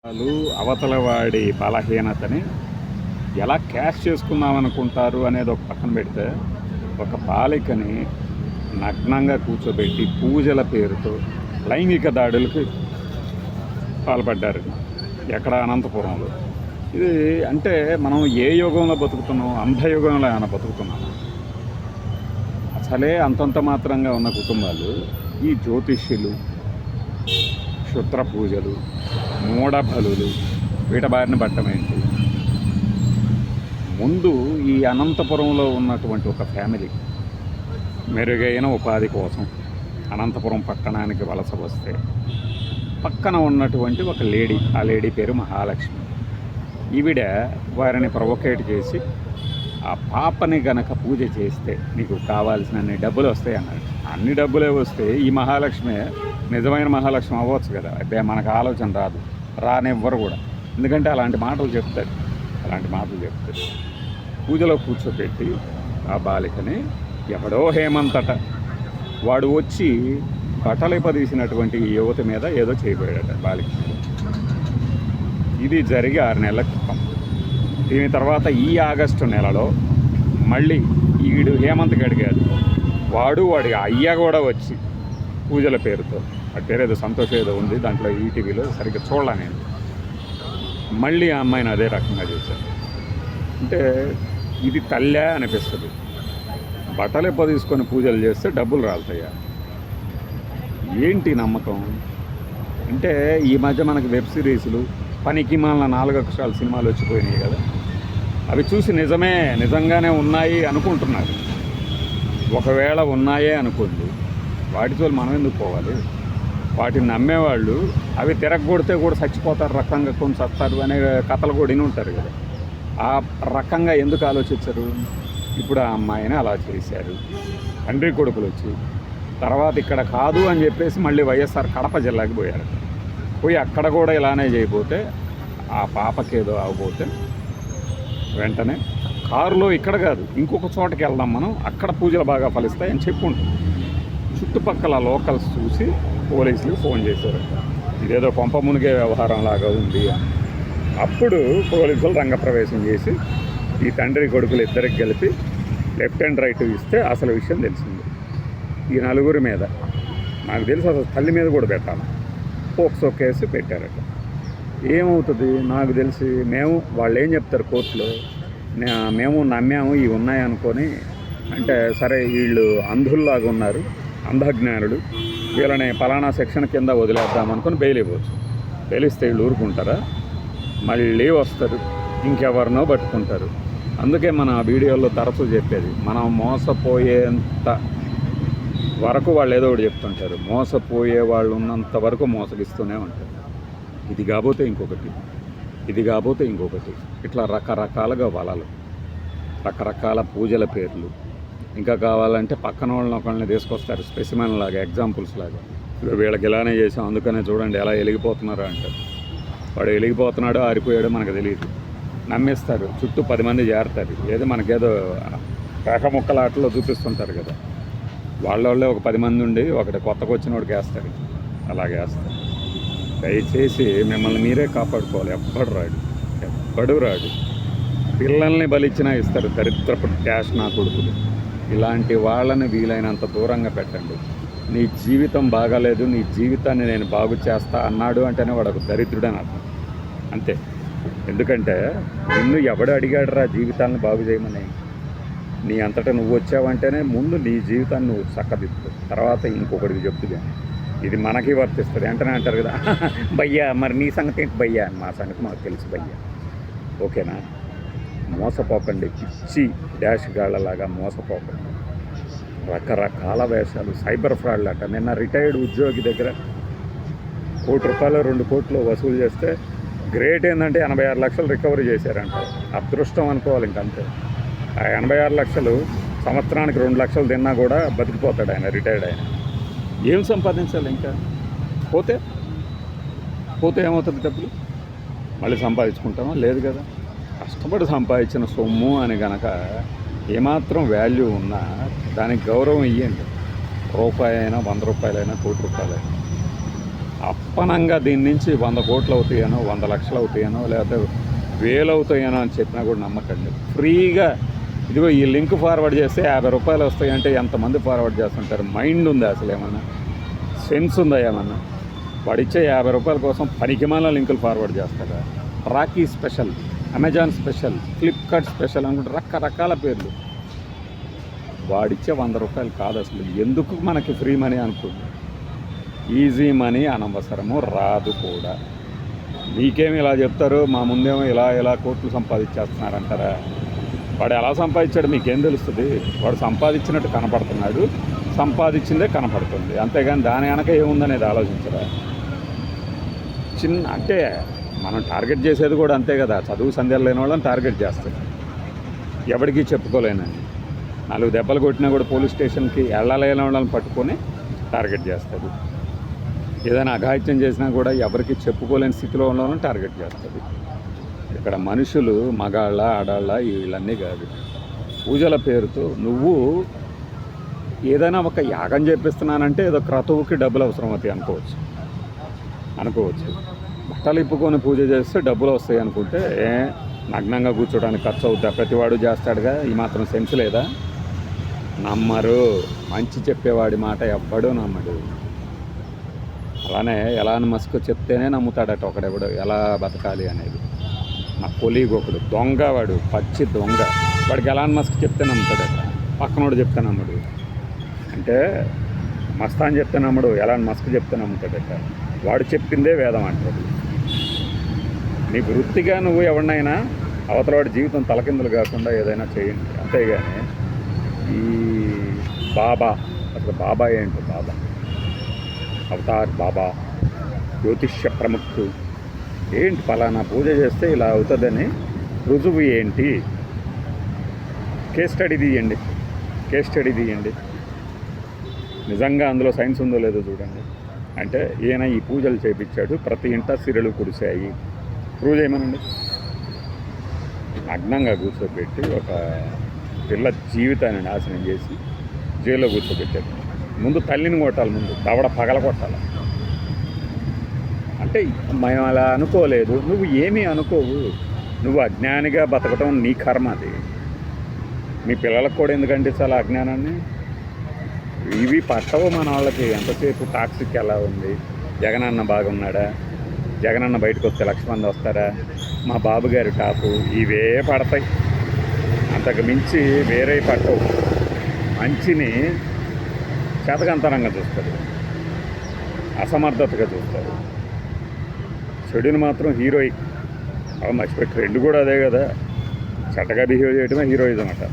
వాళ్ళు అవతల వాడి బలహీనతని ఎలా క్యాష్ చేసుకుందామనుకుంటారు అనేది ఒక పక్కన పెడితే, ఒక బాలికని నగ్నంగా కూర్చోబెట్టి పూజల పేరుతో లైంగిక దాడులకు పాల్పడ్డారు. ఎక్కడ? అనంతపురంలో. ఇది అంటే మనం ఏ యుగంలో బతుకుతున్నాం? అంధయుగంలో ఏమైనా బతుకుతున్నాం? అసలే అంతంత మాత్రంగా ఉన్న కుటుంబాలు ఈ జ్యోతిష్యులు, క్షుద్ర పూజలు, మూఢబలులు వీటి బారిన పట్టమేంటి? ముందు ఈ అనంతపురంలో ఉన్నటువంటి ఒక ఫ్యామిలీ మెరుగైన ఉపాధి కోసం అనంతపురం పట్టణానికి వలస వస్తే, పక్కన ఉన్నటువంటి ఒక లేడీ, ఆ లేడీ పేరు మహాలక్ష్మి. ఈవిడ వారిని ప్రొవోకేట్ చేసి, ఆ పాపని గనక పూజ చేస్తే నీకు కావాల్సిన అన్ని డబ్బులు వస్తాయి అన్నాడు. అన్ని డబ్బులే వస్తే ఈ మహాలక్ష్మి నిజమైన మహాలక్ష్మి అవ్వచ్చు కదా. అదే మనకు ఆలోచన రాదు, రానివ్వరు కూడా. ఎందుకంటే అలాంటి మాటలు చెప్తారు. పూజలో కూర్చోబెట్టి ఆ బాలికని ఎవడో హేమంతట వాడు వచ్చి బట్టలిపదీసినటువంటి ఈ యువతి మీద ఏదో చేయబోయాడట బాలిక. ఇది జరిగి 6 నెలల క్రితం. దీని తర్వాత ఈ ఆగస్టు నెలలో మళ్ళీ ఈడు హేమంత్కి అడిగాడు. వాడి అయ్య కూడా వచ్చి పూజల పేరుతో, ఆ పేరు ఏదో సంతోషం ఏదో ఉంది దాంట్లో, ఈటీవీలో సరిగ్గా చూడలే నేను. మళ్ళీ ఆ అమ్మాయిని అదే రకంగా చేశారు. అంటే ఇది తల్లే అనిపిస్తుంది. బట్టలు తీసుకొని పూజలు చేస్తే డబ్బులు రాలుతాయా? ఏంటి నమ్మకం? అంటే ఈ మధ్య మనకి వెబ్ సిరీసులు, పనికి మాలిన 4 అక్షరాల సినిమాలు వచ్చిపోయినాయి కదా, అవి చూసి నిజంగానే ఉన్నాయి అనుకుంటున్నారు. ఒకవేళ ఉన్నాయే అనుకోండి, వాటితో మనం ఎందుకు పోవాలి? వాటిని నమ్మేవాళ్ళు అవి తిరగొడితే కూడా చచ్చిపోతారు, రకంగా కొన్ని చస్తారు అనే కథలు కూడా విని ఉంటారు కదా. ఆ రకంగా ఎందుకు ఆలోచించరు? ఇప్పుడు ఆ అమ్మాయిని అలా చేశారు. తండ్రి కొడుకులు వచ్చి తర్వాత ఇక్కడ కాదు అని చెప్పేసి మళ్ళీ వైఎస్ఆర్ కడప జిల్లాకి పోయారు. పోయి అక్కడ కూడా ఇలానే చేయబోతే, ఆ పాపకేదో అవబోతే వెంటనే కారులో ఇక్కడ కాదు ఇంకొక చోటకి వెళ్దాం మనం, అక్కడ పూజలు బాగా ఫలిస్తాయని చెప్పుకుంటాం. చుట్టుపక్కల లోకల్స్ చూసి పోలీసులకు ఫోన్ చేశారు. ఇదేదో కొంప మునిగే వ్యవహారం లాగా ఉంది. అప్పుడు పోలీసులు రంగప్రవేశం చేసి ఈ తండ్రి కొడుకులు ఇద్దరికి కలిపి లెఫ్ట్ అండ్ రైట్ ఇస్తే అసలు విషయం తెలిసింది. ఈ 4 మీద నాకు తెలిసి అసలు తల్లి మీద కూడా పెట్టాలి, పోక్సో కేసు పెట్టారట. ఏమవుతుంది నాకు తెలిసి, వాళ్ళు ఏం చెప్తారు కోర్టులో, మేము నమ్మాము ఇవి ఉన్నాయనుకొని, అంటే సరే వీళ్ళు అంధుల్లాగా ఉన్నారు, అంధజ్ఞానులు, వీళ్ళని పలానా సెక్షన్ కింద వదిలేద్దామనుకొని బెయిల్ ఇవ్వచ్చు. బెయిలిస్తే వీళ్ళు ఊరుకుంటారా? మళ్ళీ వస్తారు, ఇంకెవరినో పట్టుకుంటారు. అందుకే మన వీడియోలో తరచూ చెప్పేది, మనం మోసపోయేంత వరకు వాళ్ళు ఏదో ఒకటి చెప్తుంటారు. మోసపోయే వాళ్ళు ఉన్నంత వరకు మోసగిస్తూనే ఉంటారు. ఇది కాకపోతే ఇంకొకటి, ఇట్లా రకరకాలుగా వలలు, రకరకాల పూజల పేర్లు. ఇంకా కావాలంటే పక్కన వాళ్ళని ఒకళ్ళని తీసుకొస్తారు స్పెసిమెన్ లాగా, ఎగ్జాంపుల్స్ లాగా. వీళ్ళకి ఇలానే చేసాం అందుకనే చూడండి ఎలా వెలిగిపోతున్నారో అంటారు. వాడు వెలిగిపోతున్నాడో ఆరిపోయాడో మనకు తెలియదు, నమ్మేస్తారు. చుట్టూ 10 మంది చేరతారు. ఏదో మనకేదో రేఖ ముక్కల ఆటలో చూపిస్తుంటారు కదా, వాళ్ళే ఒక 10 మంది ఉండి ఒకటి కొత్తగా వచ్చిన వాడికి వేస్తారు. అలాగే వేస్తారు. దయచేసి మిమ్మల్ని మీరే కాపాడుకోవాలి. ఎవ్వడు రాడు. పిల్లల్ని బలిచ్చినా ఇస్తారు దరిద్రపు క్యాష్ నా కొడుకులు. ఇలాంటి వాళ్ళని వీలైనంత దూరంగా పెట్టండి. నీ జీవితం బాగాలేదు, నీ జీవితాన్ని నేను బాగు చేస్తా అన్నాడు అంటేనే వాడు ఒక దరిద్రుడని అర్థం. అంతే. ఎందుకంటే నిన్ను ఎవడు అడిగాడురా జీవితాన్ని బాగు చేయమని? నీ అంతటా నువ్వు వచ్చావంటేనే ముందు నీ జీవితాన్ని నువ్వు చక్కదిద్దు, తర్వాత ఇంకొకటికి చెప్తుంది. ఇది మనకి వర్తిస్తుంది. వెంటనే అంటారు కదా, భయ్యా మరి నీ సంగతి ఏంటి భయ్యా అని. మా సంగతి మాకు తెలుసు భయ్యా, ఓకేనా? మోసపోకండి, పిచ్చి డాష్ గాళ్ళలాగా మోసపోకండి. రకరకాల వేషాలు, సైబర్ ఫ్రాడ్లు అట. నిన్న రిటైర్డ్ ఉద్యోగి దగ్గర ₹1 2 కోట్లు వసూలు చేస్తే గ్రేట్ ఏంటంటే 86 లక్షలు రికవరీ చేశారంట. అదృష్టం అనుకోవాలి ఇంకంతే. ఆ 86 లక్షలు సంవత్సరానికి 2 లక్షలు తిన్నా కూడా బతికిపోతాడు ఆయన, రిటైర్డ్ ఆయన. ఏం సంపాదించాలి ఇంకా? పోతే ఏమవుతుంది? డబ్బులు మళ్ళీ సంపాదించుకుంటామా? లేదు కదా. కష్టపడి సంపాదించిన సొమ్ము అని గనక ఏమాత్రం వాల్యూ ఉన్నా దానికి గౌరవం ఇవ్వండి. ₹1 అయినా, ₹100 అయినా, ₹1,00,00,000 అయినా. అప్పనంగా దీని నుంచి 100 కోట్లు అవుతాయనో 100 లక్షలు అవుతాయనో లేకపోతే వేలు అవుతాయనో అని చెప్పినా కూడా నమ్మకండి. ఫ్రీగా ఇదిగో ఈ లింక్ ఫార్వర్డ్ చేస్తే 50 రూపాయలు వస్తాయంటే ఎంతమంది ఫార్వర్డ్ చేస్తుంటారు? మైండ్ ఉందా అసలు? ఏమన్నా సెన్స్ ఉందా ఏమన్నా? వాడిచ్చే 50 రూపాయల కోసం పనికిమాల లింకులు ఫార్వర్డ్ చేస్తారా? Rocky special, Amazon special, Flipkart special అనుకుంటే రకరకాల పేర్లు. వాడిచ్చే 100 రూపాయలు కాదు అసలు. ఎందుకు మనకి ఫ్రీ మనీ అనుకుంది? ఈజీ మనీ అనవసరము, రాదు కూడా. మీకేమి ఇలా చెప్తారు, మా ముందేమో ఇలా కోట్లు సంపాదించేస్తున్నారంటారా? వాడు ఎలా సంపాదించాడు మీకేం తెలుస్తుంది? వాడు సంపాదించినట్టు కనపడుతున్నాడు, సంపాదించిందే కనపడుతుంది, అంతేగాని దాని వెనక ఏముందనేది ఆలోచించరా? అంటే మనం టార్గెట్ చేసేది కూడా అంతే కదా. చదువు సంధ్యలు లేని వాళ్ళని టార్గెట్ చేస్తారు, ఎవరికి చెప్పుకోలేనని. 4 దెబ్బలు కొట్టినా కూడా పోలీస్ స్టేషన్కి వెళ్ళలేని వాళ్ళని పట్టుకొని టార్గెట్ చేస్తుంది. ఏదైనా అఘాయిత్యం చేసినా కూడా ఎవరికి చెప్పుకోలేని స్థితిలో ఉన్న టార్గెట్ చేస్తుంది. ఇక్కడ మనుషులు మగాళ్ళ ఆడాళ్ళ వీళ్ళన్నీ కాదు. పూజల పేరుతో నువ్వు ఏదైనా ఒక యాగం చేపిస్తున్నానంటే ఏదో క్రతువుకి డబ్బులు అవసరం అవుతాయి అనుకోవచ్చు. బట్టలు ఇప్పుకొని పూజ చేస్తే డబ్బులు వస్తాయి అనుకుంటే నగ్నంగా కూర్చోడానికి ఖర్చు అవుతా? ప్రతివాడు చేస్తాడుగా. ఈ మాత్రం సెన్స్ లేదా? నమ్మరు. మంచి చెప్పేవాడి మాట ఎవ్వడూ నమ్మడు. అలానే ఎలాన్ మస్క్ చెప్తేనే నమ్ముతాడట ఒకడెవడు ఎలా బతకాలి అనేది. నా కొలీగ్ ఒకడు దొంగ, వాడు పచ్చి దొంగ. వాడికి ఎలాన్ మస్క్ చెప్తే నమ్ముతాడట, పక్కనోడు చెప్తే నమ్మడు. అంటే మస్తాన్ చెప్తే నమ్మడు, ఎలాన్ మస్క్ చెప్తే నమ్ముతాడట. వాడు చెప్పిందే వేదం అంటాడు. నీ వృత్తిగా నువ్వు ఎవరినైనా అవతలవాడి జీవితం తలకిందులు కాకుండా ఏదైనా చేయండి, అంతేగాని ఈ బాబా, అసలు బాబా ఏంటి? బాబా అవతార్ బాబా, జ్యోతిష్య ప్రముఖుడు ఏంటి? ఫలానా పూజ చేస్తే ఇలా అవుతుందని రుజువు ఏంటి? కేస్ స్టడీ తీయండి. నిజంగా అందులో సైన్స్ ఉందో లేదో చూడండి. అంటే ఈయన ఈ పూజలు చేయించాడు, ప్రతి ఇంట సిరలు కురిశాయి, ప్రూవ్ చేయమనండి. నగ్నంగా కూర్చోబెట్టి ఒక పిల్ల జీవితాన్ని నాశనం చేసి జైల్లో కూర్చోబెట్టాడు. ముందు తల్లిని కొట్టాలి, ముందు దవడ పగల కొట్టాలి. అంటే మేము అలా అనుకోలేదు. నువ్వు ఏమీ అనుకోవు. నువ్వు అజ్ఞానిగా బతకటం నీ కర్మ. అది మీ పిల్లలకు కూడా ఎందుకంటే చాలా అజ్ఞానాన్ని ఇవి పట్టవు మన వాళ్ళకి. ఎంతసేపు టాక్సిక్ ఎలా ఉంది, జగనన్న బాగున్నాడా, జగనన్న బయటకు వస్తే 1,00,000 మంది వస్తారా, మా బాబుగారి టాపు, ఇవే పడతాయి. అంతకు మించి వేరే పట్టవు. మంచిని చేతకంతనంగా చూస్తారు, అసమర్థతగా చూస్తారు. చెడుని మాత్రం హీరోయిక్. మర్చిపోయి ట్రెండ్ కూడా అదే కదా, చెడ్డగా బిహేవ్ చేయడమే హీరోయిజం అట.